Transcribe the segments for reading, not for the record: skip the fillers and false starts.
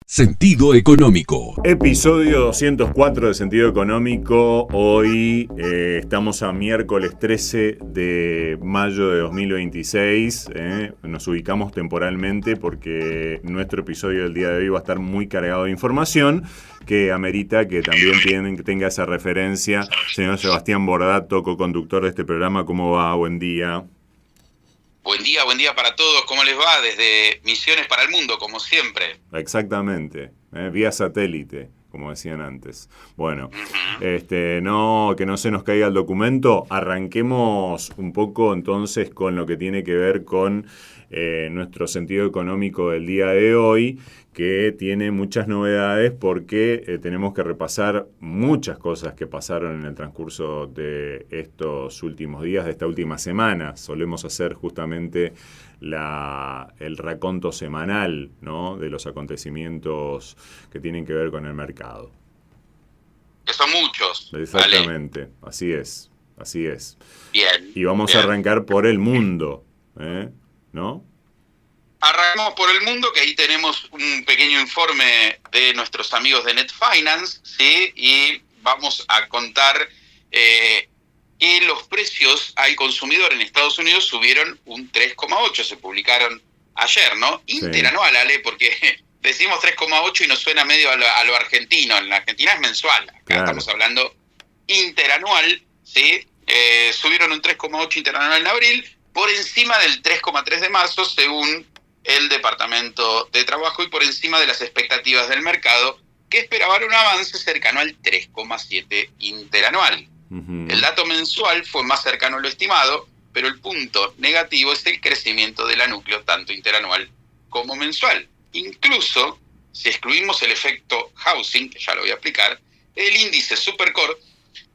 Sentido Económico. Episodio 204 de Sentido Económico. Hoy estamos a miércoles 13 de mayo de 2026. Nos ubicamos temporalmente porque nuestro episodio del día de hoy va a estar muy cargado de información que amerita que también tenga esa referencia. Señor Sebastián Bordato, co-conductor de este programa, ¿cómo va? Buen día. Buen día para todos. ¿Cómo les va? Desde Misiones para el Mundo, como siempre. Exactamente, vía satélite, como decían antes. Bueno, que no se nos caiga el documento. Arranquemos un poco entonces con lo que tiene que ver con nuestro sentido económico del día de hoy, que tiene muchas novedades porque tenemos que repasar muchas cosas que pasaron en el transcurso de estos últimos días, de esta última semana. Solemos hacer justamente el raconto semanal, ¿no?, de los acontecimientos que tienen que ver con el mercado. Que son muchos. Exactamente, vale. Así es. Bien. Y vamos a arrancar por el mundo, ¿no? Arrancamos por el mundo, que ahí tenemos un pequeño informe de nuestros amigos de Net Finance, ¿sí? Y vamos a contar que los precios al consumidor en Estados Unidos subieron un 3,8, se publicaron ayer, ¿no? Interanual, Ale, porque decimos 3,8 y nos suena medio a lo argentino. En la Argentina es mensual, acá claro. Estamos hablando interanual, ¿sí? Subieron un 3,8 interanual en abril, por encima del 3,3 de marzo, según el Departamento de Trabajo, y por encima de las expectativas del mercado, que esperaban un avance cercano al 3,7 interanual. Uh-huh. El dato mensual fue más cercano a lo estimado, pero el punto negativo es el crecimiento de la núcleo, tanto interanual como mensual. Incluso, si excluimos el efecto housing, que ya lo voy a explicar, el índice Supercore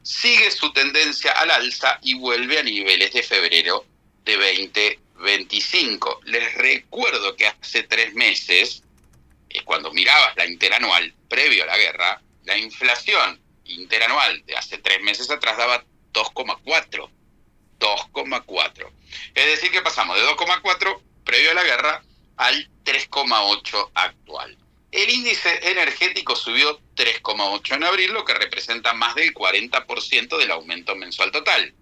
sigue su tendencia al alza y vuelve a niveles de febrero de 2025. Les recuerdo que hace 3 meses, cuando mirabas la interanual previo a la guerra, la inflación interanual de hace 3 meses atrás daba 2,4. 2,4. Es decir, que pasamos de 2,4 previo a la guerra al 3,8 actual. El índice energético subió 3,8 en abril, lo que representa más del 40% del aumento mensual total.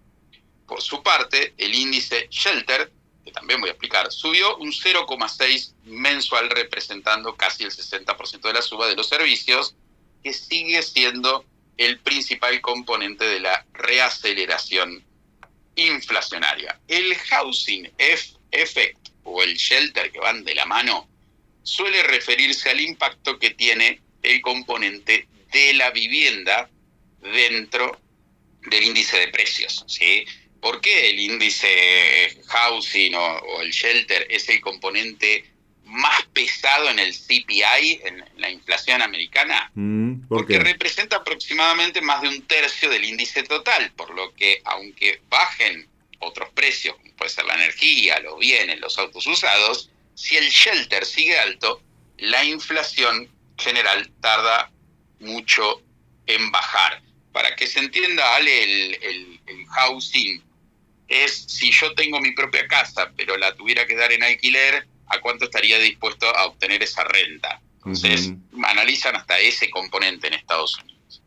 Por su parte, el índice Shelter, que también voy a explicar, subió un 0,6 mensual, representando casi el 60% de la suba de los servicios, que sigue siendo el principal componente de la reaceleración inflacionaria. El housing effect o el shelter, que van de la mano, suele referirse al impacto que tiene el componente de la vivienda dentro del índice de precios, ¿sí? ¿Por qué el índice housing o el shelter es el componente más pesado en el CPI, en la inflación americana? Porque representa aproximadamente más de 1/3 del índice total, por lo que aunque bajen otros precios, como puede ser la energía, los bienes, los autos usados, si el shelter sigue alto, la inflación general tarda mucho en bajar. Para que se entienda, Ale, el housing es si yo tengo mi propia casa, pero la tuviera que dar en alquiler, ¿a cuánto estaría dispuesto a obtener esa renta? Entonces, analizan hasta ese componente en Estados Unidos.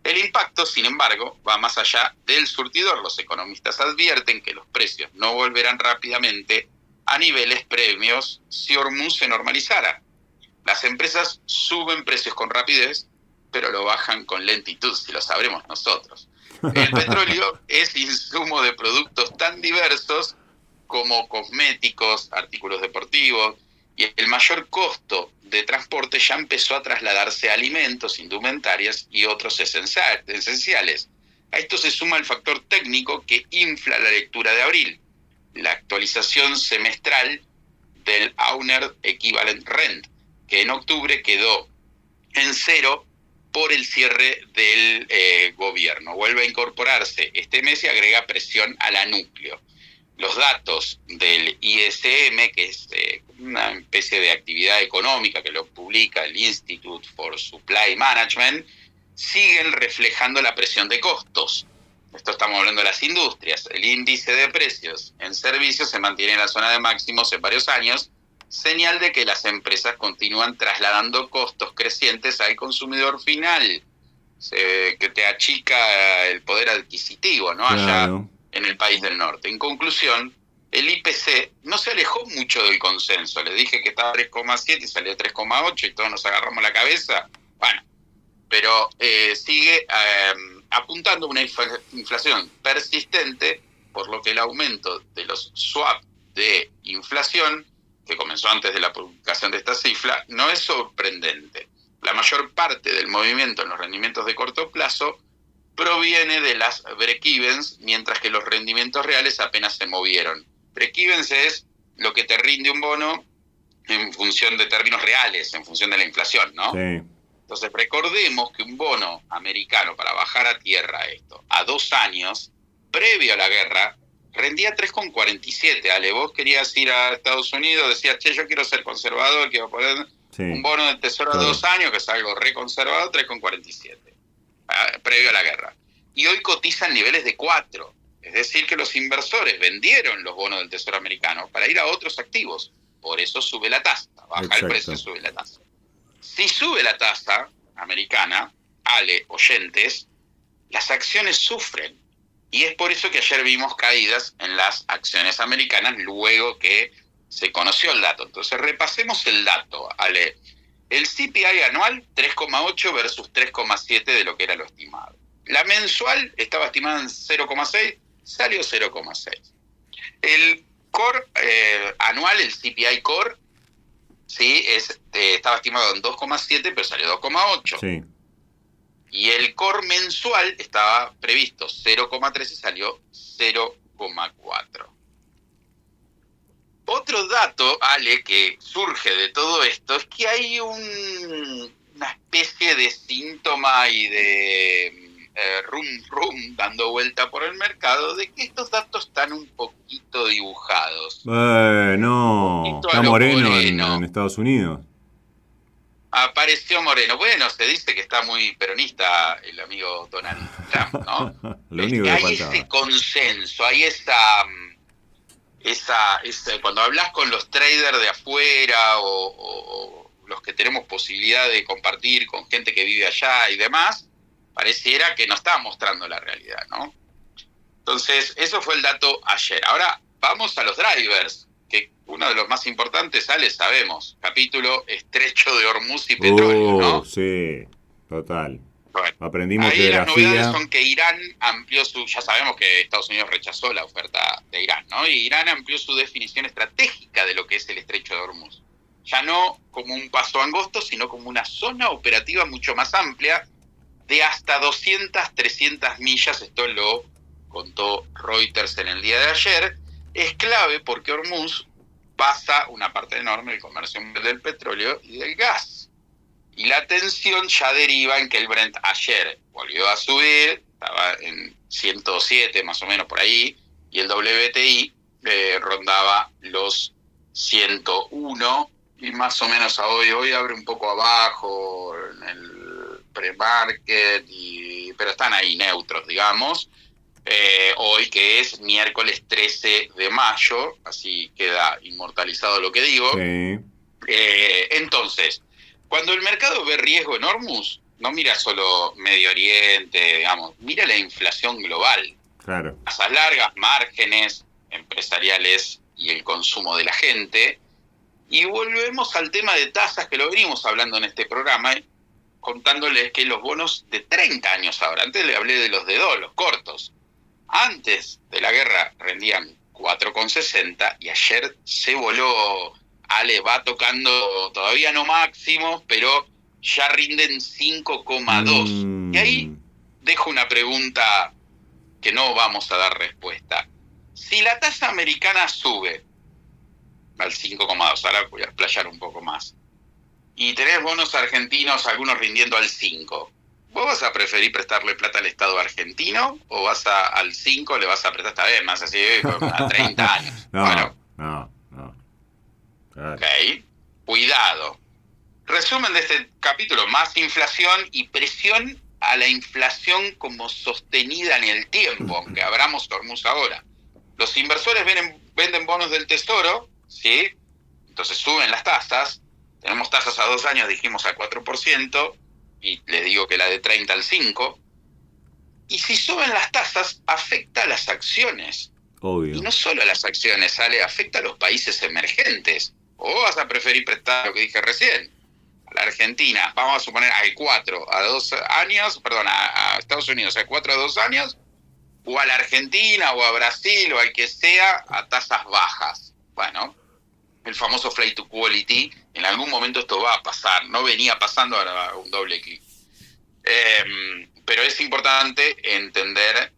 El impacto, sin embargo, va más allá del surtidor. Los economistas advierten que los precios no volverán rápidamente a niveles previos si Hormuz se normalizara. Las empresas suben precios con rapidez, pero lo bajan con lentitud, si lo sabremos nosotros. El petróleo es insumo de productos tan diversos como cosméticos, artículos deportivos, y el mayor costo de transporte ya empezó a trasladarse a alimentos, indumentarias y otros esenciales. A esto se suma el factor técnico que infla la lectura de abril, la actualización semestral del Owner Equivalent Rent, que en octubre quedó en 0 por el cierre del gobierno. Vuelve a incorporarse este mes y agrega presión a la núcleo. Los datos del ISM, que es una especie de actividad económica que lo publica el Institute for Supply Management, siguen reflejando la presión de costos. Esto estamos hablando de las industrias. El índice de precios en servicios se mantiene en la zona de máximos en varios años, señal de que las empresas continúan trasladando costos crecientes al consumidor final, que te achica el poder adquisitivo, ¿no? Claro. Allá en el país del norte. En conclusión, el IPC no se alejó mucho del consenso. Les dije que estaba 3,7 y salió 3,8 y todos nos agarramos la cabeza. Bueno, pero sigue apuntando a una inflación persistente, por lo que el aumento de los swaps de inflación, que comenzó antes de la publicación de esta cifra, no es sorprendente. La mayor parte del movimiento en los rendimientos de corto plazo proviene de las break-evens, mientras que los rendimientos reales apenas se movieron. Break-evens es lo que te rinde un bono en función de términos reales, en función de la inflación, ¿no? Sí. Entonces, recordemos que un bono americano, para bajar a tierra esto, a 2 años, previo a la guerra, rendía 3,47. Ale, vos querías ir a Estados Unidos, decías, che, yo quiero ser conservador, quiero poner un bono de tesoro a 2 años, que es algo reconservado, 3,47, previo a la guerra. Y hoy cotizan niveles de 4. Es decir, que los inversores vendieron los bonos del tesoro americano para ir a otros activos. Por eso sube la tasa. Baja el precio, sube la tasa. Si sube la tasa americana, Ale, oyentes, las acciones sufren. Y es por eso que ayer vimos caídas en las acciones americanas luego que se conoció el dato. Entonces, repasemos el dato, Ale. El CPI anual, 3,8 versus 3,7 de lo que era lo estimado. La mensual estaba estimada en 0,6, salió 0,6. El core anual, el CPI core, sí, estaba estimado en 2,7, pero salió 2,8. Sí. Y el core mensual estaba previsto 0,3 y salió 0,4. Otro dato, Ale, que surge de todo esto es que hay una especie de síntoma y de rum dando vuelta por el mercado de que estos datos están un poquito dibujados. No, está Moreno en Estados Unidos. Apareció Moreno. Bueno, se dice que está muy peronista el amigo Donald Trump, ¿no? Lo único que hay faltaba. ese consenso, hay esa cuando hablas con los traders de afuera o los que tenemos posibilidad de compartir con gente que vive allá y demás, pareciera que no está mostrando la realidad, ¿no? Entonces, eso fue el dato ayer. Ahora, vamos a los drivers, que uno de los más importantes, Ale, sabemos, capítulo Estrecho de Hormuz y petróleo, ¿no? Sí, total. Bueno, aprendimos ahí geografía. las novedades son que Irán amplió ya sabemos que Estados Unidos rechazó la oferta de Irán, ¿no? Y Irán amplió su definición estratégica de lo que es el Estrecho de Hormuz. Ya no como un paso angosto, sino como una zona operativa mucho más amplia, de hasta 200, 300 millas, esto lo contó Reuters en el día de ayer. Es clave porque Hormuz pasa una parte enorme del comercio mundial del petróleo y del gas. Y la tensión ya deriva en que el Brent ayer volvió a subir, estaba en 107 más o menos por ahí, y el WTI rondaba los 101, y más o menos hoy abre un poco abajo en el pre-market, pero están ahí neutros, digamos. Hoy que es miércoles 13 de mayo, así queda inmortalizado lo que digo. Sí. Entonces, cuando el mercado ve riesgo en Hormuz, no mira solo Medio Oriente, digamos, mira la inflación global. Claro. Tasas largas, márgenes empresariales y el consumo de la gente. Y volvemos al tema de tasas que lo venimos hablando en este programa, contándoles que los bonos de 30 años ahora, antes le hablé de los de 2, los cortos, antes de la guerra rendían 4,60 y ayer se voló. Ale, va tocando todavía no máximos, pero ya rinden 5,2. Y ahí dejo una pregunta que no vamos a dar respuesta. Si la tasa americana sube al 5,2, ahora voy a explayar un poco más, y tenés bonos argentinos, algunos rindiendo al 5, ¿vos vas a preferir prestarle plata al Estado argentino o vas al 5 le vas a prestar esta vez, más así, a 30 años? No, bueno, no. Claro. Ok, cuidado. Resumen de este capítulo: más inflación y presión a la inflación como sostenida en el tiempo, aunque abramos Hormuz ahora. Los inversores venden bonos del Tesoro, ¿sí? Entonces suben las tasas, tenemos tasas a 2 años, dijimos al 4%, y les digo que la de 30 al 5%, y si suben las tasas, afecta a las acciones. Obvio. Y no solo a las acciones, afecta a los países emergentes. ¿O vas a preferir prestar lo que dije recién? A la Argentina, vamos a suponer al 4 a 2 años, perdón, a Estados Unidos a 4 a 2 años, o a la Argentina, o a Brasil, o al que sea, a tasas bajas. Bueno, el famoso flight to quality, en algún momento esto va a pasar, no venía pasando, ahora va un doble clic. Pero es importante entender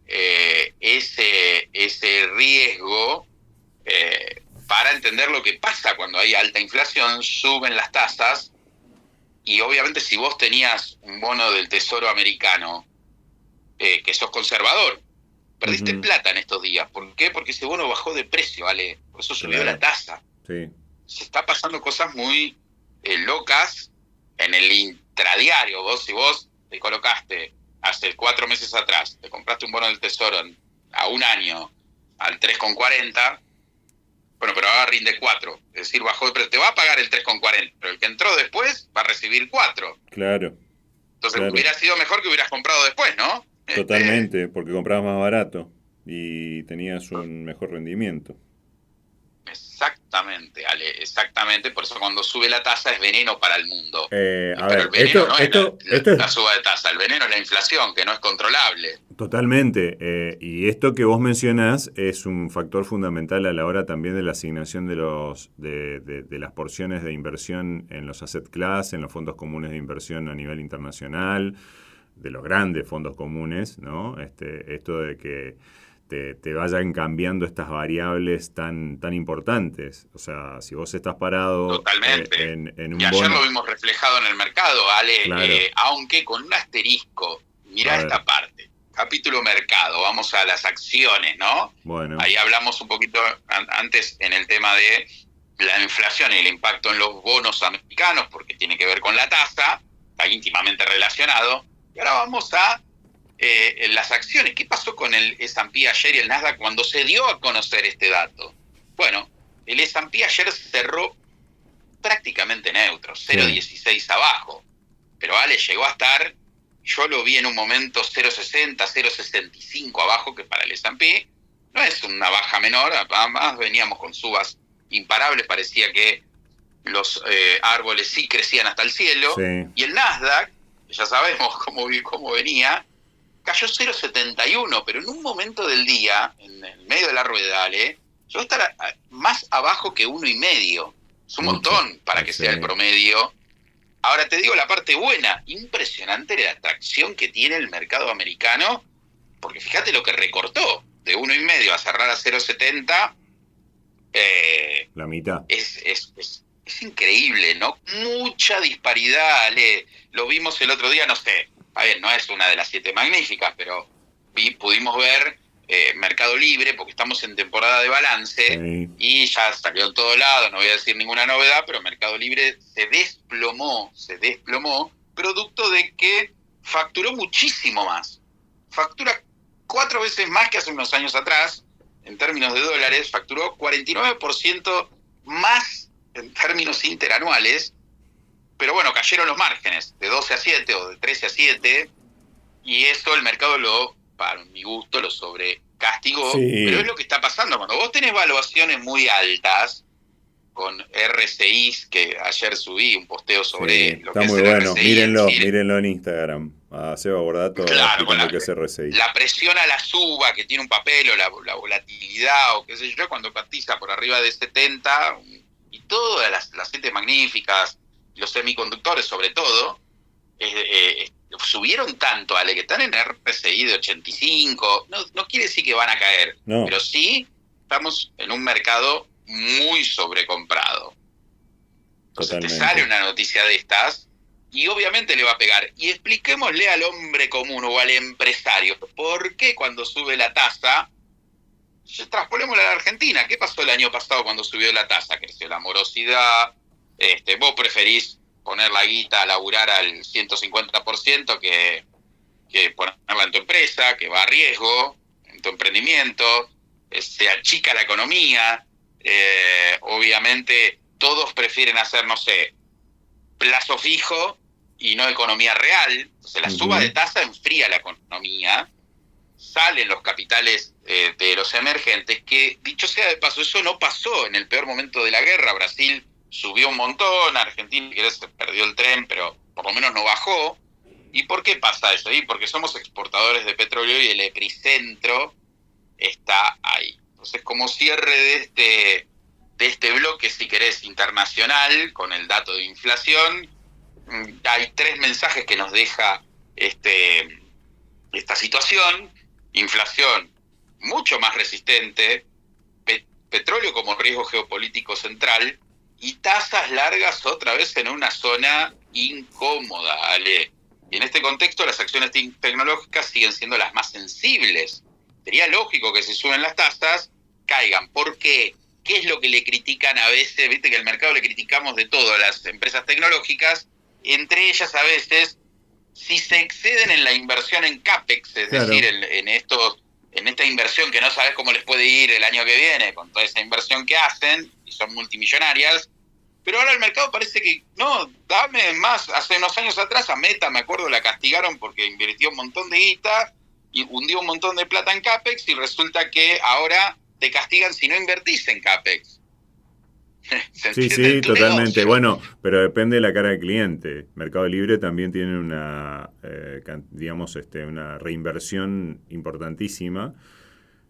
ese riesgo para entender lo que pasa cuando hay alta inflación, suben las tasas, y obviamente si vos tenías un bono del Tesoro americano, que sos conservador, perdiste plata en estos días. ¿Por qué? Porque ese bono bajó de precio, ¿vale? Por eso subió la tasa. Sí. Se está pasando cosas muy locas en el intradiario. Si vos te colocaste hace 4 meses atrás, te compraste un bono del Tesoro a 1 año al 3,40, bueno, pero ahora rinde 4, es decir, bajó de precio. Te va a pagar el 3,40, pero el que entró después va a recibir 4. Claro. Entonces claro. Hubiera sido mejor que hubieras comprado después, ¿no? Totalmente, porque comprabas más barato y tenías un mejor rendimiento. Exactamente, Ale, exactamente. Por eso cuando sube la tasa es veneno para el mundo. A Pero ver, el veneno esto, no esto, es esto es la suba de tasa, el veneno es la inflación, que no es controlable. totalmente. Y esto que vos mencionás es un factor fundamental a la hora también de la asignación de las porciones de inversión en los asset class, en los fondos comunes de inversión a nivel internacional, de los grandes fondos comunes, ¿no? Esto de que te vayan cambiando estas variables tan importantes. O sea, si vos estás parado Totalmente. En un y ayer bono, lo vimos reflejado en el mercado, Ale, claro. Aunque con un asterisco. Mirá esta parte. Capítulo mercado, vamos a las acciones, ¿no? Bueno. Ahí hablamos un poquito antes en el tema de la inflación y el impacto en los bonos americanos, porque tiene que ver con la tasa, está íntimamente relacionado. Y ahora vamos a las acciones. ¿Qué pasó con el S&P ayer y el Nasdaq cuando se dio a conocer este dato? Bueno, el S&P ayer cerró prácticamente neutro, 0,16 abajo. Pero Ale llegó a estar, yo lo vi en un momento 0,60, 0,65 abajo, que para el S&P no es una baja menor, además veníamos con subas imparables, parecía que los árboles sí crecían hasta el cielo, sí. Y el Nasdaq, ya sabemos cómo venía, cayó 0,71, pero en un momento del día, en el medio de la rueda, Ale, yo voy a estar más abajo que 1,5. Es un montón para que sea el promedio. Ahora te digo la parte buena, impresionante la atracción que tiene el mercado americano, porque fíjate lo que recortó, de 1,5 a cerrar a 0,70. La mitad. Es increíble, ¿no? Mucha disparidad, Ale. Lo vimos el otro día, no sé, a ver, no es una de las 7 magníficas, pero pudimos ver Mercado Libre, porque estamos en temporada de balance, sí. Y ya salió en todo lado, no voy a decir ninguna novedad, pero Mercado Libre se desplomó, producto de que facturó muchísimo más. Factura 4 veces más que hace unos años atrás, en términos de dólares, facturó 49% más en términos interanuales, pero bueno, cayeron los márgenes, de 12 a 7 o de 13 a 7, y esto el mercado para mi gusto, lo sobrecastigó, sí. Pero es lo que está pasando. Cuando vos tenés valuaciones muy altas, con RSIs, que ayer subí un posteo sobre lo que es el RSI. Está muy bueno, mírenlo en Instagram, a Seba Bordato, claro, lo que es RSI. La presión a la suba, que tiene un papel, o la volatilidad, o qué sé yo, cuando cotiza por arriba de 70, y todas las 7 magníficas, los semiconductores sobre todo, subieron tanto, Ale, que están en RSI de 85, no quiere decir que van a caer, pero sí estamos en un mercado muy sobrecomprado. Entonces te sale una noticia de estas y obviamente le va a pegar. Y expliquémosle al hombre común o al empresario por qué cuando sube la tasa, traspolémosla a la Argentina. ¿Qué pasó el año pasado cuando subió la tasa? Creció la morosidad, vos preferís poner la guita a laburar al 150% que ponerla en tu empresa, que va a riesgo, en tu emprendimiento, se achica la economía, obviamente todos prefieren hacer, no sé, plazo fijo y no economía real. Entonces la suba de tasa enfría la economía, salen los capitales de los emergentes, que dicho sea de paso, eso no pasó en el peor momento de la guerra. Brasil subió un montón, Argentina se perdió el tren, pero por lo menos no bajó. ¿Y por qué pasa eso? Y porque somos exportadores de petróleo y el epicentro está ahí. Entonces, como cierre de este bloque, si querés, internacional, con el dato de inflación, hay 3 mensajes que nos deja esta situación. Inflación mucho más resistente, petróleo como riesgo geopolítico central y tasas largas otra vez en una zona incómoda, Ale. Y en este contexto las acciones tecnológicas siguen siendo las más sensibles. Sería lógico que si suben las tasas, caigan. ¿Por qué? ¿Qué es lo que le critican a veces? Viste que al mercado le criticamos de todo a las empresas tecnológicas, entre ellas a veces, si se exceden en la inversión en CAPEX, es decir, en esta inversión que no sabes cómo les puede ir el año que viene con toda esa inversión que hacen, y son multimillonarias, pero ahora el mercado parece que, no, dame más. Hace unos años atrás a Meta, me acuerdo, la castigaron porque invirtió un montón de guita y hundió un montón de plata en CAPEX, y resulta que ahora te castigan si no invertís en CAPEX. Sí, totalmente. Bueno, pero depende de la cara del cliente. Mercado Libre también tiene una, una reinversión importantísima.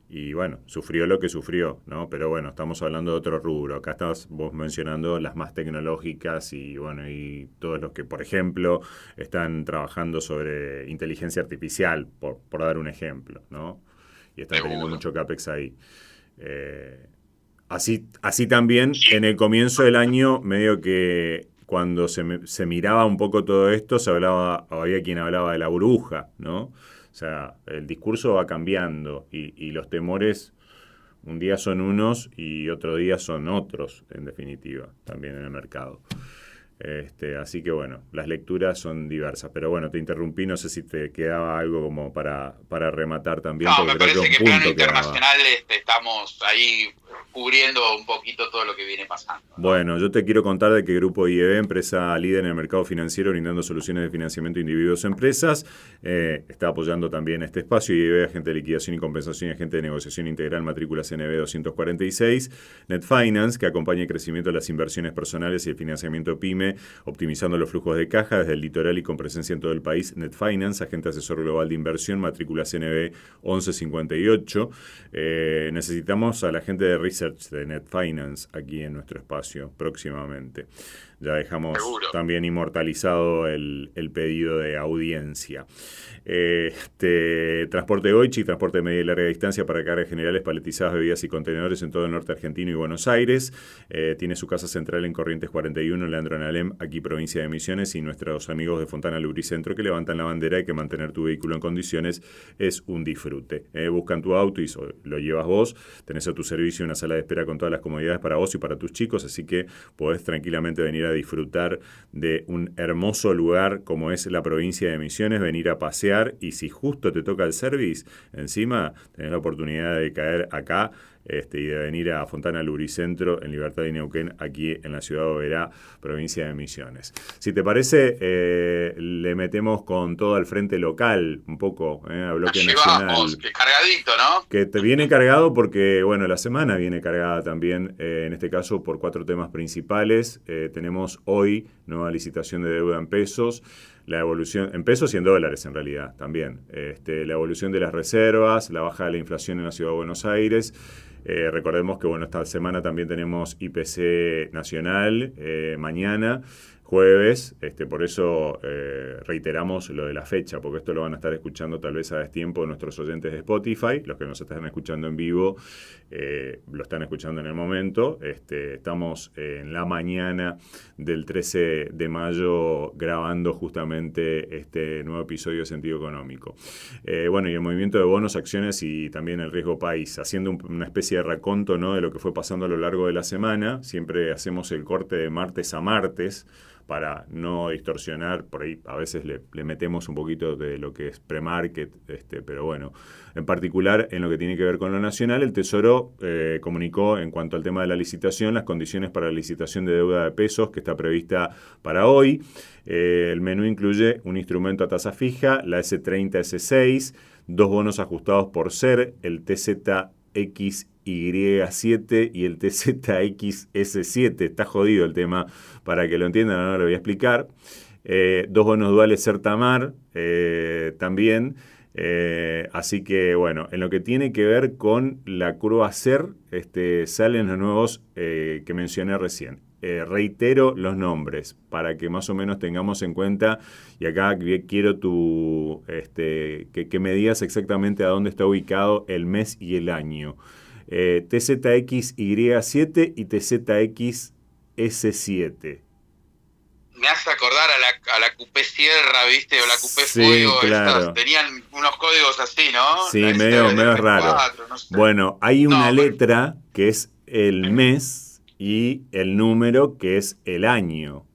Y bueno, sufrió lo que sufrió, ¿no? Pero bueno, estamos hablando de otro rubro. Acá estás vos mencionando las más tecnológicas y bueno, y todos los que, por ejemplo, están trabajando sobre inteligencia artificial, por dar un ejemplo, ¿no? Y están teniendo mucho CAPEX ahí. Así también, en el comienzo del año, medio que cuando se miraba un poco todo esto, había quien hablaba de la burbuja, ¿no? O sea, el discurso va cambiando y los temores un día son unos y otro día son otros, en definitiva, también en el mercado. Así que bueno, las lecturas son diversas. Pero bueno, te interrumpí, no sé si te quedaba algo como para rematar también. No, me parece que en plano internacional estamos ahí cubriendo un poquito todo lo que viene pasando, ¿no? Bueno, yo te quiero contar de que Grupo IEB, empresa líder en el mercado financiero brindando soluciones de financiamiento a individuos y empresas, está apoyando también este espacio. IEB, agente de liquidación y compensación y agente de negociación integral, matrícula CNB 246. Net Finance, que acompaña el crecimiento de las inversiones personales y el financiamiento PYME, optimizando los flujos de caja desde el litoral y con presencia en todo el país. Net Finance, agente asesor global de inversión, matrícula CNB 1158. Necesitamos a la gente de Research de Net Finance aquí en nuestro espacio próximamente. Ya dejamos también inmortalizado el pedido de audiencia. Transporte Goichi, transporte de media y larga distancia para cargas generales, paletizadas, bebidas y contenedores en todo el norte argentino y Buenos Aires. Tiene su casa central en Corrientes 41, Leandro Nalem, aquí provincia de Misiones, y nuestros amigos de Fontana Lubricentro que levantan la bandera de que mantener tu vehículo en condiciones es un disfrute. Buscan tu auto y lo llevas vos. Tenés a tu servicio una sala de espera con todas las comodidades para vos y para tus chicos, así que podés tranquilamente venir a disfrutar de un hermoso lugar como es la provincia de Misiones, venir a pasear, y si justo te toca el service, encima tenés la oportunidad de caer acá y de venir a Fontana Lubricentro en Libertad y Neuquén, aquí en la ciudad de Oberá, provincia de Misiones. Si te parece, le metemos con todo al frente local, un poco, a bloque nacional. Vamos, que cargadito, ¿no? Que te viene cargado porque, bueno, la semana viene cargada también, en este caso por 4 temas principales. Tenemos hoy nueva licitación de deuda en pesos, la evolución en pesos y en dólares en realidad también, la evolución de las reservas, la baja de la inflación en la ciudad de Buenos Aires. Recordemos que bueno, esta semana también tenemos IPC nacional, mañana, jueves, por eso reiteramos lo de la fecha, porque esto lo van a estar escuchando tal vez a destiempo nuestros oyentes de Spotify, los que nos están escuchando en vivo lo están escuchando en el momento. Estamos en la mañana del 13 de mayo grabando justamente este nuevo episodio de Sentido Económico. Bueno, y el movimiento de bonos, acciones y también el riesgo país, haciendo una especie de raconto, ¿no?, de lo que fue pasando a lo largo de la semana. Siempre hacemos el corte de martes a martes para no distorsionar, por ahí a veces le metemos un poquito de lo que es pre-market, pero bueno, en particular en lo que tiene que ver con lo nacional, el Tesoro comunicó en cuanto al tema de la licitación las condiciones para la licitación de deuda de pesos que está prevista para hoy. El menú incluye un instrumento a tasa fija, la S30-S6, 2 bonos ajustados por SER, el TZXY7 y el TZXS7. Está jodido el tema, para que lo entiendan, ahora lo voy a explicar. 2 bonos duales SER-TAMAR también. Así que, bueno, en lo que tiene que ver con la curva SER, salen los nuevos que mencioné recién. Reitero los nombres para que más o menos tengamos en cuenta, y acá quiero que me digas exactamente a dónde está ubicado el mes y el año. TZXY7 y TZXS7. Me hace acordar a la Coupé Sierra, ¿viste? O la Coupé Sí, Fuego. claro. Tenían unos códigos así, ¿no? Sí, La medio SR24, raro. no sé. Bueno, hay una No, pero- letra que es el mes y el número que es el año,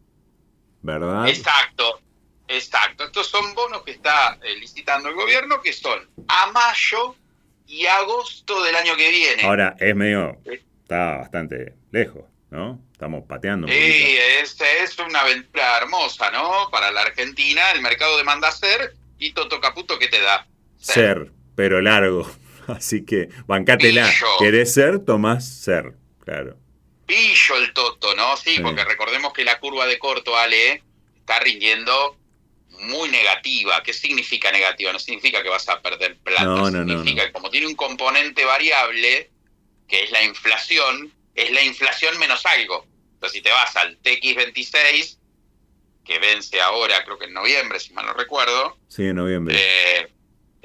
¿verdad? Exacto. Estos son bonos que está licitando el gobierno, que son a mayo y agosto del año que viene. Ahora, está bastante lejos, ¿no? Estamos pateando un Sí, poquito. es una aventura hermosa, ¿no? Para la Argentina, el mercado demanda SER y Toto Caputo, ¿qué te da? Ser, pero largo. Así que, bancátela. Pillo. ¿Querés ser? Tomás ser. Claro. Pillo el Toto, ¿no? Sí, Sí. porque recordemos que la curva de corto, Ale, está rindiendo muy negativa. ¿Qué significa negativa? No significa que vas a perder plata. No. Significa que como tiene un componente variable, que es la inflación menos algo. Entonces, si te vas al TX26, que vence ahora, creo que en noviembre, si mal no recuerdo, Sí, en noviembre. de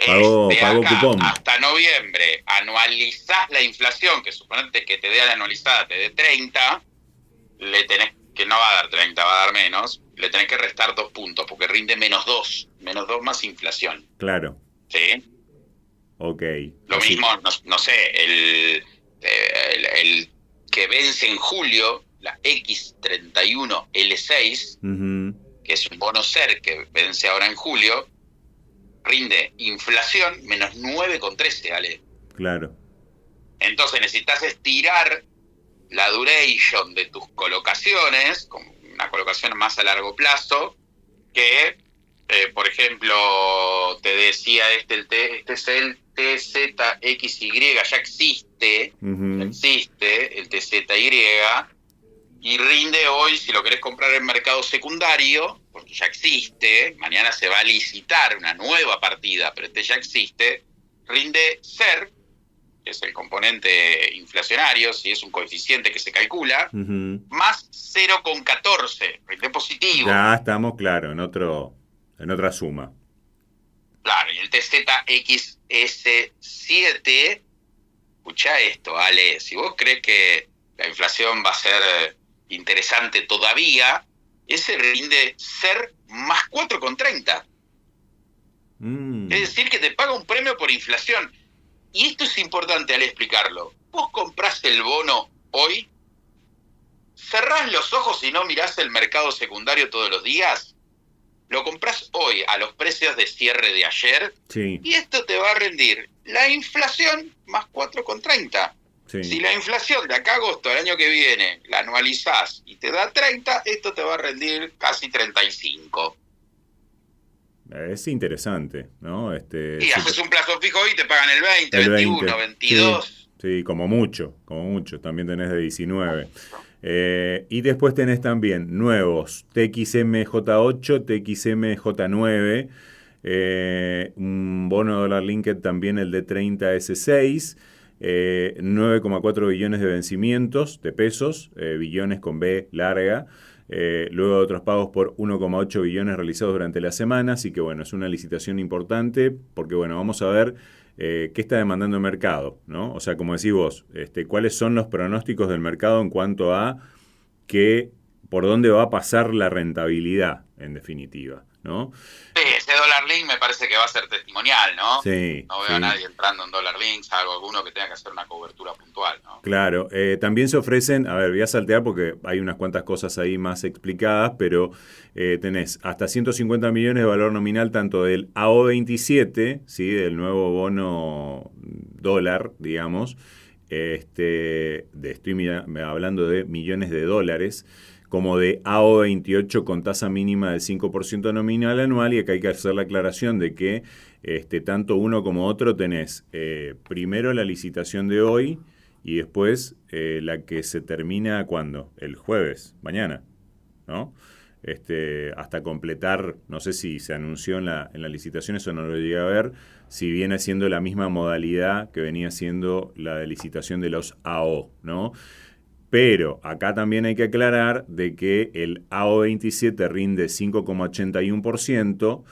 Pagó acá cupón. hasta noviembre anualizás la inflación, que suponete que te dé a la anualizada, te dé 30, le tenés que no va a dar 30, va a dar menos, le tenés que restar 2 puntos, porque rinde menos 2 más inflación. Claro. ¿Sí? Ok. Lo Así. mismo, no sé, el que vence en julio, la X31L6, Ujú. que es un bono SER que vence ahora en julio, rinde inflación menos 9,13, ¿vale? Claro. Entonces necesitas estirar la duration de tus colocaciones, como una colocación más a largo plazo, que, por ejemplo, te decía este es el TZXY, ya existe, Ujú. el TZY, y rinde hoy, si lo querés comprar en mercado secundario, porque ya existe, mañana se va a licitar una nueva partida, pero ya existe, rinde SER, que es el componente inflacionario, si es un coeficiente que se calcula, Ujú. más 0,14, rinde positivo. Ya estamos, claro, en otra suma. Claro, y el TZXS7, escuchá esto, Ale, si vos crees que la inflación va a ser interesante todavía, ese rinde SER más 4,30. Es decir, que te paga un premio por inflación. Y esto es importante al explicarlo. Vos comprás el bono hoy, cerrás los ojos y no mirás el mercado secundario todos los días, lo comprás hoy a los precios de cierre de ayer, Sí, y esto te va a rendir la inflación más 4,30. sí. Si la inflación de acá a agosto del año que viene la anualizás y te da 30, esto te va a rendir casi 35. Es interesante, ¿no? Y sí, haces un plazo fijo y te pagan el 20, el 21, 22. Sí, como mucho. También tenés de 19. Y después tenés también nuevos TXMJ8, TXMJ9, un bono dólar linked también el de 30S6, 9,4 billones de vencimientos de pesos, billones con B larga. Luego otros pagos por 1,8 billones realizados durante la semana, así que bueno, es una licitación importante porque bueno, vamos a ver qué está demandando el mercado, ¿no? O sea, como decís vos, cuáles son los pronósticos del mercado en cuanto a qué por dónde va a pasar la rentabilidad, en definitiva, ¿no? Sí, ese dólar link me parece que va a ser testimonial, ¿no? Sí. No veo a nadie entrando en dólar link, salvo alguno que tenga que hacer una cobertura puntual, ¿no? Claro, también se ofrecen, a ver, voy a saltear porque hay unas cuantas cosas ahí más explicadas, pero tenés hasta 150 millones de valor nominal tanto del AO27, ¿sí? Del nuevo bono dólar, digamos, estoy hablando de millones de dólares, como de AO28 con tasa mínima del 5% nominal anual, y acá hay que hacer la aclaración de que tanto uno como otro tenés primero la licitación de hoy y después la que se termina, ¿cuándo? El jueves, mañana, ¿no? Hasta completar, no sé si se anunció en la licitación, eso no lo llegué a ver, si viene siendo la misma modalidad que venía siendo la de licitación de los AO, ¿no? Pero acá también hay que aclarar de que el AO27 rinde 5,81%,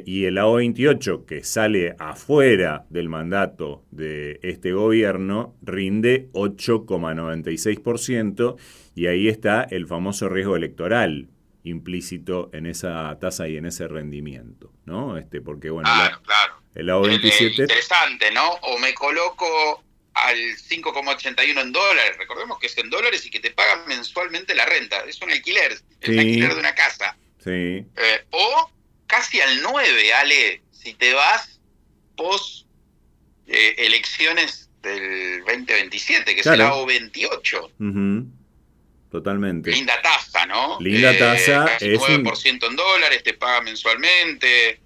y el AO28, que sale afuera del mandato de este gobierno, rinde 8,96%, y ahí está el famoso riesgo electoral implícito en esa tasa y en ese rendimiento, ¿no? Porque, bueno, claro. El AO27... Interesante, ¿no? O me coloco al 5,81 en dólares, recordemos que es en dólares y que te pagan mensualmente la renta, es un alquiler, es un alquiler de una casa. Sí. O casi al 9, Ale, si te vas post elecciones del 2027, que claro. es el AO28. Uh-huh. Totalmente. Linda tasa, ¿no? Linda tasa. Casi 9% en dólares, te paga mensualmente.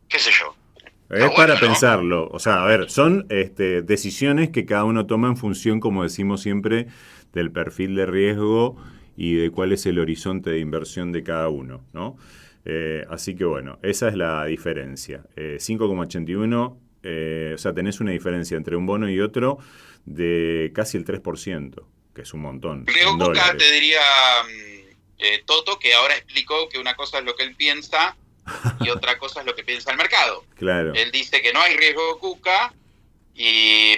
¿Qué sé yo? Es para pensarlo. O sea, a ver, son decisiones que cada uno toma en función, como decimos siempre, del perfil de riesgo y de cuál es el horizonte de inversión de cada uno, ¿no? Así que bueno, esa es la diferencia. 5,81, o sea, tenés una diferencia entre un bono y otro de casi el 3%, que es un montón. Riego Cuca te diría Toto, que ahora explicó que una cosa es lo que él piensa y otra cosa es lo que piensa el mercado. Claro. Él dice que no hay riesgo Cuca,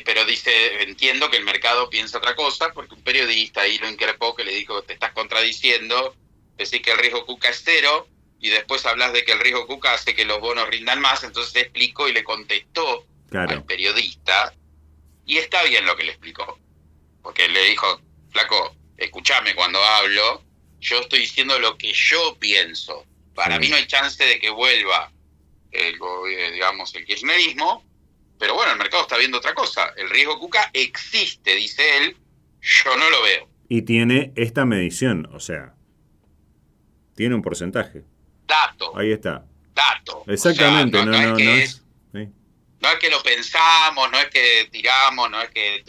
pero dice, entiendo que el mercado piensa otra cosa, porque un periodista ahí lo increpó, que le dijo, te estás contradiciendo, decís que el riesgo Cuca es 0, y después hablas de que el riesgo Cuca hace que los bonos rindan más. Entonces le explicó y le contestó al periodista, y está bien lo que le explicó, porque le dijo, flaco, escúchame cuando hablo, yo estoy diciendo lo que yo pienso. Para mí no hay chance de que vuelva el kirchnerismo, pero bueno, el mercado está viendo otra cosa. El riesgo Cuca existe, dice él, yo no lo veo. Y tiene esta medición, o sea, tiene un porcentaje. Dato. Ahí está. Dato. Exactamente, o sea, no es que lo pensamos, no es que tiramos, no es que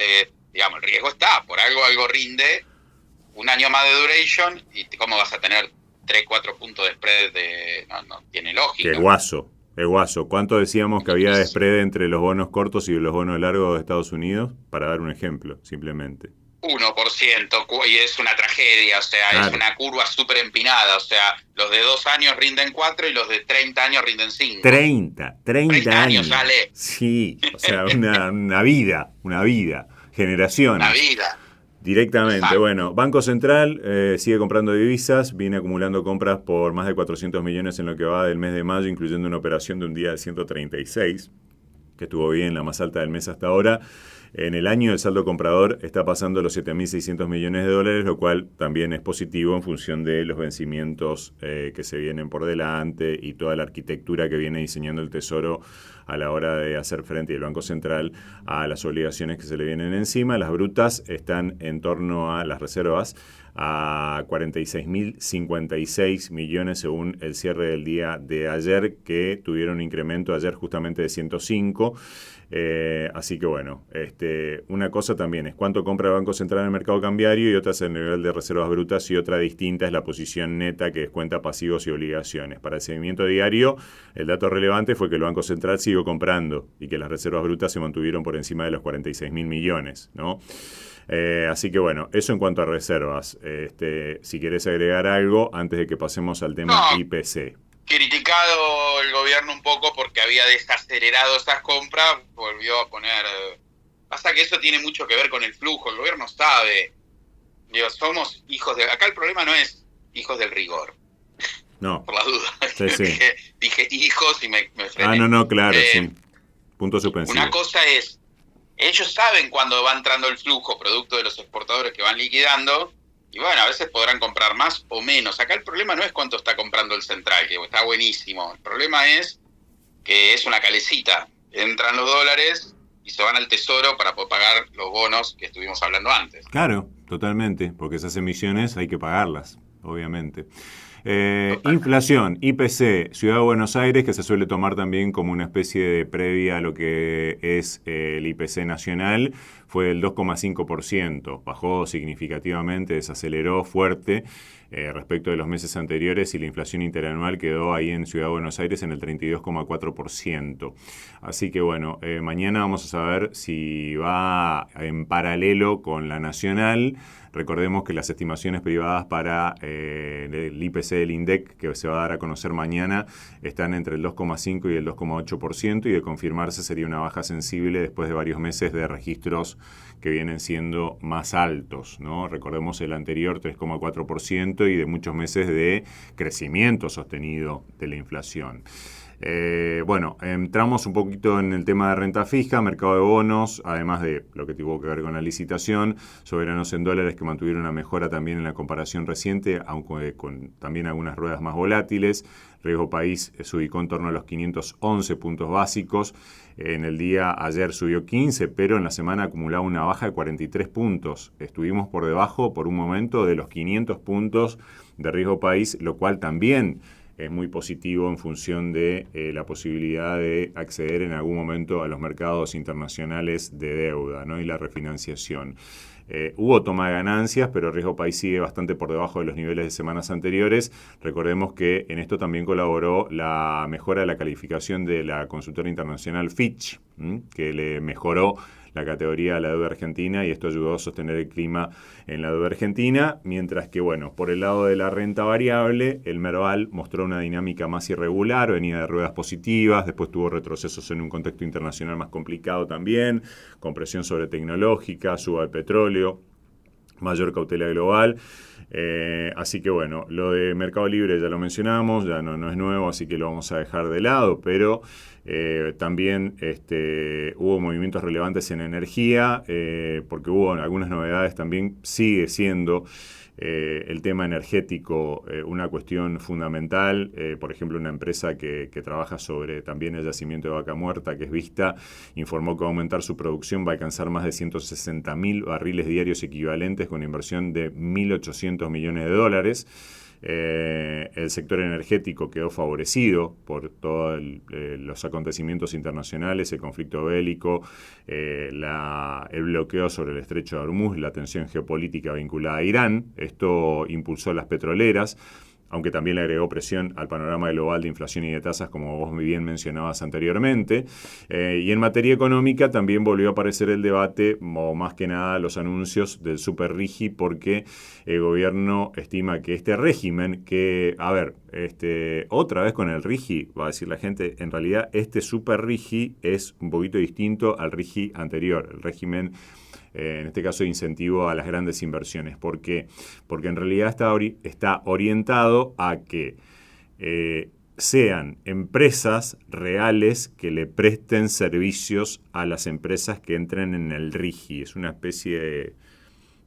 digamos, el riesgo está, por algo rinde, un año más de duration, y ¿cómo vas a tener 3-4 puntos de spread? No tiene lógica. El guaso. ¿Cuánto decíamos que había de spread entre los bonos cortos y los bonos largos de Estados Unidos? Para dar un ejemplo, simplemente. 1%, y es una tragedia, o sea, claro. Es una curva súper empinada, o sea, los de 2 años rinden 4 y los de 30 años rinden 5. 30 años. Sale. Sí, o sea, una vida, generaciones. Una vida. Directamente. Exacto. Bueno, Banco Central sigue comprando divisas, viene acumulando compras por más de 400 millones en lo que va del mes de mayo, incluyendo una operación de un día de 136, que estuvo bien, la más alta del mes hasta ahora. En el año el saldo comprador está pasando los 7.600 millones de dólares, lo cual también es positivo en función de los vencimientos que se vienen por delante y toda la arquitectura que viene diseñando el Tesoro a la hora de hacer frente del Banco Central a las obligaciones que se le vienen encima. Las brutas están en torno a las reservas a 46.056 millones según el cierre del día de ayer, que tuvieron un incremento ayer justamente de 105. Así que bueno, una cosa también es cuánto compra el Banco Central en el mercado cambiario y otra es el nivel de reservas brutas, y otra distinta es la posición neta que descuenta pasivos y obligaciones. Para el seguimiento diario, el dato relevante fue que el Banco Central siguió comprando y que las reservas brutas se mantuvieron por encima de los 46.000 millones, ¿no? Así que bueno, eso en cuanto a reservas. Si querés agregar algo antes de que pasemos al tema IPC. Criticado el gobierno un poco porque había desacelerado esas compras, volvió a poner... Pasa que eso tiene mucho que ver con el flujo, el gobierno sabe Digo, somos hijos de... Acá el problema no es hijos del rigor, No. por la duda. Sí. Dije hijos y me frené. No, claro, sí. Punto suspensivo. Una cosa es, ellos saben cuándo va entrando el flujo, producto de los exportadores que van liquidando, y bueno, a veces podrán comprar más o menos. Acá el problema no es cuánto está comprando el central, que está buenísimo. El problema es que es una calecita. Entran los dólares y se van al tesoro para poder pagar los bonos que estuvimos hablando antes. Claro, totalmente, porque esas emisiones hay que pagarlas, obviamente. Inflación, IPC, Ciudad de Buenos Aires, que se suele tomar también como una especie de previa a lo que es el IPC nacional, fue del 2,5%, bajó significativamente, desaceleró fuerte respecto de los meses anteriores y la inflación interanual quedó ahí en Ciudad de Buenos Aires en el 32,4%. Así que bueno, mañana vamos a saber si va en paralelo con la nacional. Recordemos que las estimaciones privadas para el IPC del INDEC, que se va a dar a conocer mañana, están entre el 2,5 y el 2,8%, y de confirmarse sería una baja sensible después de varios meses de registros que vienen siendo más altos, ¿no? Recordemos el anterior 3,4% y de muchos meses de crecimiento sostenido de la inflación. Bueno, entramos un poquito en el tema de renta fija, mercado de bonos, además de lo que tuvo que ver con la licitación, soberanos en dólares que mantuvieron una mejora también en la comparación reciente, aunque con también algunas ruedas más volátiles. Riesgo país se ubicó en torno a los 511 puntos básicos. En el día ayer subió 15, pero en la semana acumulaba una baja de 43 puntos. Estuvimos por debajo por un momento de los 500 puntos de riesgo país, lo cual también es muy positivo en función de la posibilidad de acceder en algún momento a los mercados internacionales de deuda, ¿no? Y la refinanciación. Hubo toma de ganancias, pero el riesgo país sigue bastante por debajo de los niveles de semanas anteriores. Recordemos que en esto también colaboró la mejora de la calificación de la consultora internacional Fitch, que le mejoró la categoría de la deuda argentina, y esto ayudó a sostener el clima en la deuda argentina, mientras que, bueno, por el lado de la renta variable, el Merval mostró una dinámica más irregular, venía de ruedas positivas, después tuvo retrocesos en un contexto internacional más complicado también, con presión sobre tecnológica, suba del petróleo, mayor cautela global. Así que bueno, lo de Mercado Libre ya lo mencionamos, ya no es nuevo, así que lo vamos a dejar de lado, pero también hubo movimientos relevantes en energía, porque hubo algunas novedades. También sigue siendo el tema energético una cuestión fundamental. Por ejemplo, una empresa que trabaja sobre también el yacimiento de Vaca Muerta, que es Vista, informó que va a aumentar su producción, va a alcanzar más de 160.000 barriles diarios equivalentes, con inversión de 1.800 millones de dólares. El sector energético quedó favorecido por todos los acontecimientos internacionales, el conflicto bélico, el bloqueo sobre el estrecho de Hormuz, la tensión geopolítica vinculada a Irán. Esto impulsó las petroleras, aunque también le agregó presión al panorama global de inflación y de tasas, como vos muy bien mencionabas anteriormente. Y en materia económica también volvió a aparecer el debate, o más que nada los anuncios del super RIGI, porque el gobierno estima que este régimen, que, otra vez con el RIGI, va a decir la gente, en realidad este super RIGI es un poquito distinto al RIGI anterior, el régimen en este caso de incentivo a las grandes inversiones. ¿Por qué? Porque en realidad está orientado a que sean empresas reales que le presten servicios a las empresas que entren en el RIGI. Es una especie de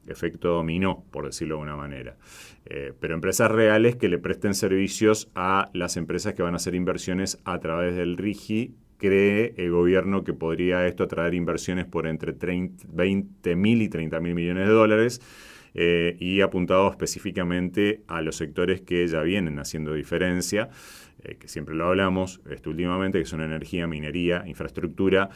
efecto dominó, por decirlo de una manera. Pero empresas reales que le presten servicios a las empresas que van a hacer inversiones a través del RIGI. Cree el gobierno que podría esto atraer inversiones por entre 20.000 y 30.000 millones de dólares, y apuntado específicamente a los sectores que ya vienen haciendo diferencia, que siempre lo hablamos últimamente, que son energía, minería, infraestructura,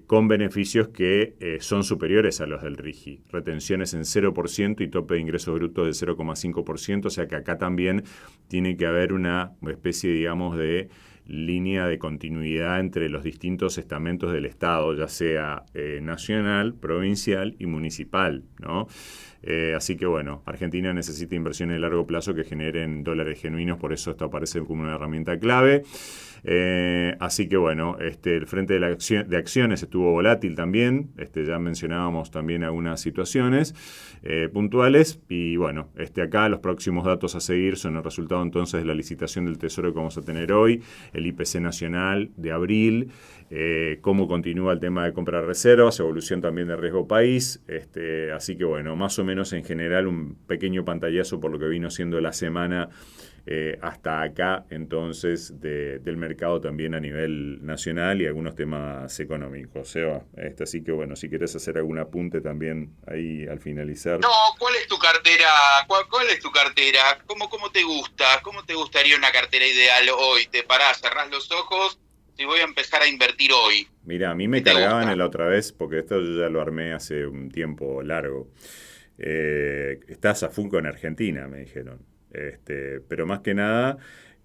con beneficios que son superiores a los del RIGI. Retenciones en 0% y tope de ingresos brutos del 0,5%, o sea que acá también tiene que haber una especie, digamos, de línea de continuidad entre los distintos estamentos del Estado, ya sea nacional, provincial y municipal, ¿no? Así que bueno, Argentina necesita inversiones de largo plazo que generen dólares genuinos, por eso esto aparece como una herramienta clave. Así que bueno, el frente de acciones estuvo volátil también, ya mencionábamos también algunas situaciones puntuales y bueno, acá los próximos datos a seguir son el resultado entonces de la licitación del Tesoro que vamos a tener hoy, el IPC nacional de abril, cómo continúa el tema de compra de reservas, evolución también de riesgo país, así que bueno, más o menos en general un pequeño pantallazo por lo que vino siendo la semana hasta acá, entonces, del mercado también a nivel nacional y algunos temas económicos. Seba, así que bueno, si querés hacer algún apunte también ahí al finalizar. No, ¿cuál es tu cartera? ¿Cuál es tu cartera? ¿Cómo te gusta? ¿Cómo te gustaría una cartera ideal hoy? ¿Te parás, cerrás los ojos y voy a empezar a invertir hoy? Mira, a mí me cargaban la otra vez, porque esto yo ya lo armé hace un tiempo largo. Estás a full con Argentina, me dijeron. Pero más que nada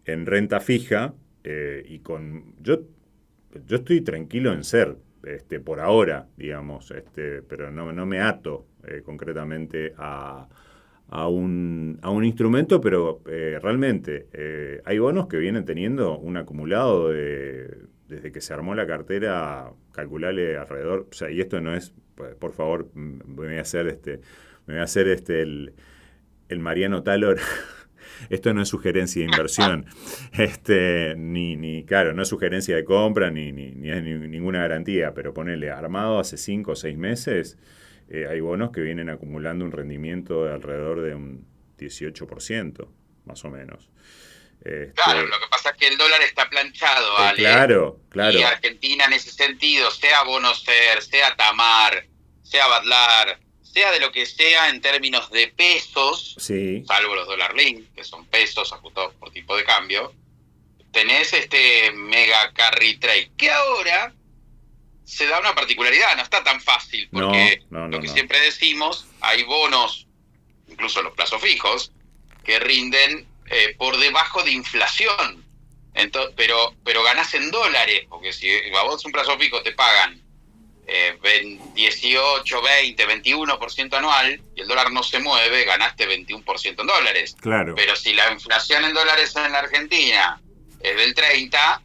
en renta fija y con yo estoy tranquilo en ser por ahora, digamos, pero no me ato concretamente a un instrumento, pero realmente hay bonos que vienen teniendo un acumulado desde que se armó la cartera, calcularle alrededor, o sea, y esto no es, por favor, me voy a hacer el Mariano Talor. Esto no es sugerencia de inversión, claro, no es sugerencia de compra, ni es ninguna garantía, pero ponele, armado hace 5 o 6 meses, hay bonos que vienen acumulando un rendimiento de alrededor de un 18%, más o menos. Claro, lo que pasa es que el dólar está planchado, Ale. Claro. Y Argentina en ese sentido, sea Bonocer, sea Tamar, sea Badlar, sea de lo que sea en términos de pesos, sí, salvo los dólar link, que son pesos ajustados por tipo de cambio, tenés mega carry trade, que ahora se da una particularidad, no está tan fácil, porque lo que siempre decimos, hay bonos, incluso los plazos fijos, que rinden por debajo de inflación, entonces, pero ganás en dólares, porque si a vos un plazo fijo te pagan 18, 20, 21% anual y el dólar no se mueve, ganaste 21% en dólares. Claro. Pero si la inflación en dólares en la Argentina es del 30,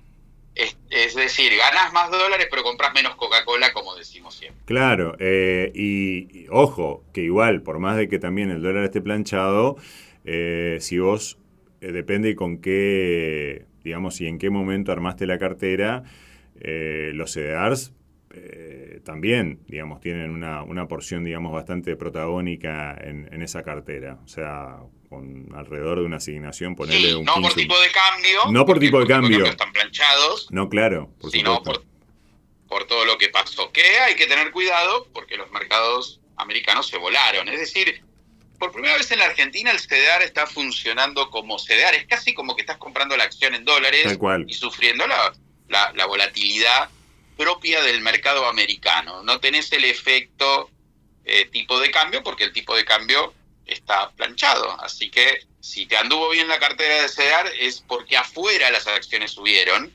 es decir, ganás más dólares pero compras menos Coca-Cola, como decimos siempre. Claro, y ojo, que igual, por más de que también el dólar esté planchado, si vos, depende con qué, digamos, y en qué momento armaste la cartera, los CDRs también, digamos, tienen una porción, digamos, bastante protagónica en esa cartera. O sea, con alrededor de una asignación, ponerle sí, un no 15... por tipo de cambio. No por tipo de cambio. Están planchados. No, claro. Sino por todo lo que pasó. Que hay que tener cuidado porque los mercados americanos se volaron. Es decir, por primera vez en la Argentina el CDR está funcionando como CDR. Es casi como que estás comprando la acción en dólares. Tal cual. Y sufriendo la volatilidad propia del mercado americano. No tenés el efecto tipo de cambio porque el tipo de cambio está planchado. Así que si te anduvo bien la cartera de CDR es porque afuera las acciones subieron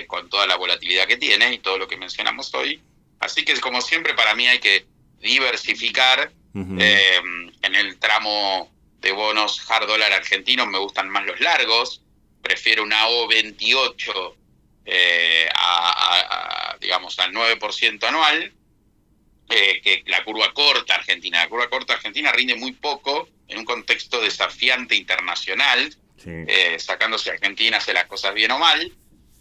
con toda la volatilidad que tiene y todo lo que mencionamos hoy. Así que como siempre para mí hay que diversificar. En el tramo de bonos hard dólar argentinos me gustan más los largos. Prefiero una O28 digamos al 9% anual que la curva corta argentina. La curva corta argentina rinde muy poco en un contexto desafiante internacional, sí. Sacándose a Argentina hace las cosas bien o mal,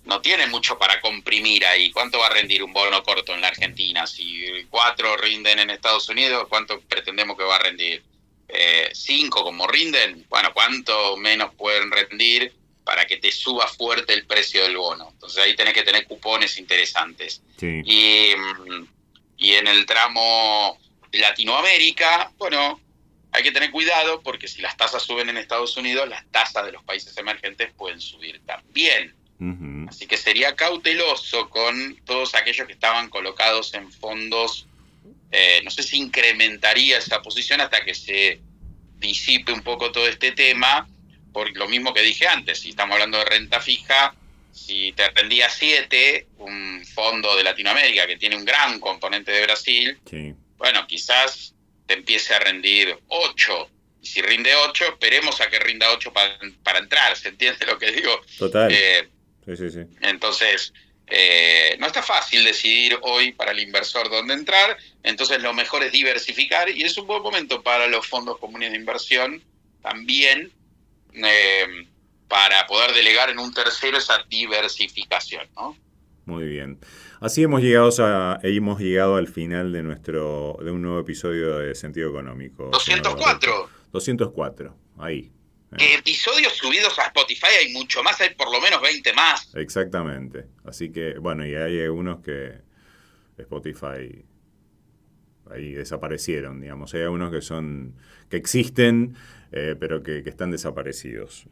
no tiene mucho para comprimir ahí. ¿Cuánto va a rendir un bono corto en la Argentina? Si 4 rinden en Estados Unidos, ¿cuánto pretendemos que va a rendir? 5 como rinden, bueno, ¿cuánto menos pueden rendir para que te suba fuerte el precio del bono? Entonces ahí tenés que tener cupones interesantes. Sí. Y en el tramo de Latinoamérica, bueno, hay que tener cuidado porque si las tasas suben en Estados Unidos, las tasas de los países emergentes pueden subir también. Uh-huh. Así que sería cauteloso con todos aquellos que estaban colocados en fondos. No sé si incrementaría esa posición hasta que se disipe un poco todo este tema. Por lo mismo que dije antes, si estamos hablando de renta fija, si te rendía 7, un fondo de Latinoamérica que tiene un gran componente de Brasil, Sí. bueno, quizás te empiece a rendir 8. Y si rinde 8, esperemos a que rinda 8 para entrar, ¿se entiende lo que digo? Total. Sí. Entonces, no está fácil decidir hoy para el inversor dónde entrar, entonces lo mejor es diversificar y es un buen momento para los fondos comunes de inversión también, para poder delegar en un tercero esa diversificación, ¿no? Muy bien. Así hemos llegado al final de un nuevo episodio de Sentido Económico. 204. 204, ahí. Episodios subidos a Spotify hay mucho más, hay por lo menos 20 más. Exactamente. Así que, bueno, y hay algunos que Spotify ahí desaparecieron, digamos. Hay algunos que existen, pero que están desaparecidos.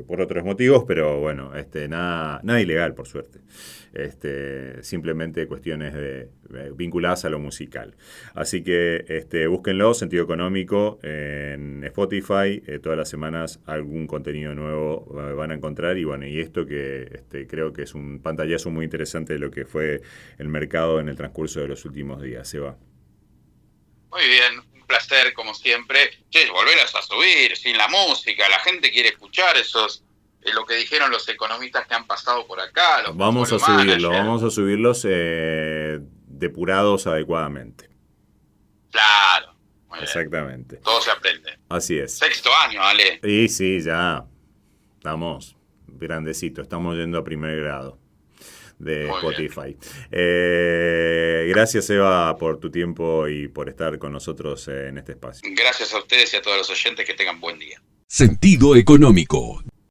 Por otros motivos, pero bueno, nada ilegal, por suerte. Simplemente cuestiones vinculadas a lo musical. Así que búsquenlo, Sentido Económico, en Spotify. Todas las semanas algún contenido nuevo van a encontrar. Y bueno, y esto que creo que es un pantallazo muy interesante de lo que fue el mercado en el transcurso de los últimos días. Seba. Muy bien, un placer como siempre. Che, volverás a subir sin la música, la gente quiere escuchar lo que dijeron los economistas que han pasado por acá. Vamos a subirlos depurados adecuadamente. Claro. Exactamente. Todo se aprende. Así es. 6º año, Ale. Y sí, ya estamos grandecitos, estamos yendo a primer grado de Muy Spotify. Gracias, Eva, por tu tiempo y por estar con nosotros en este espacio. Gracias a ustedes y a todos los oyentes, que tengan buen día. Sentido Económico.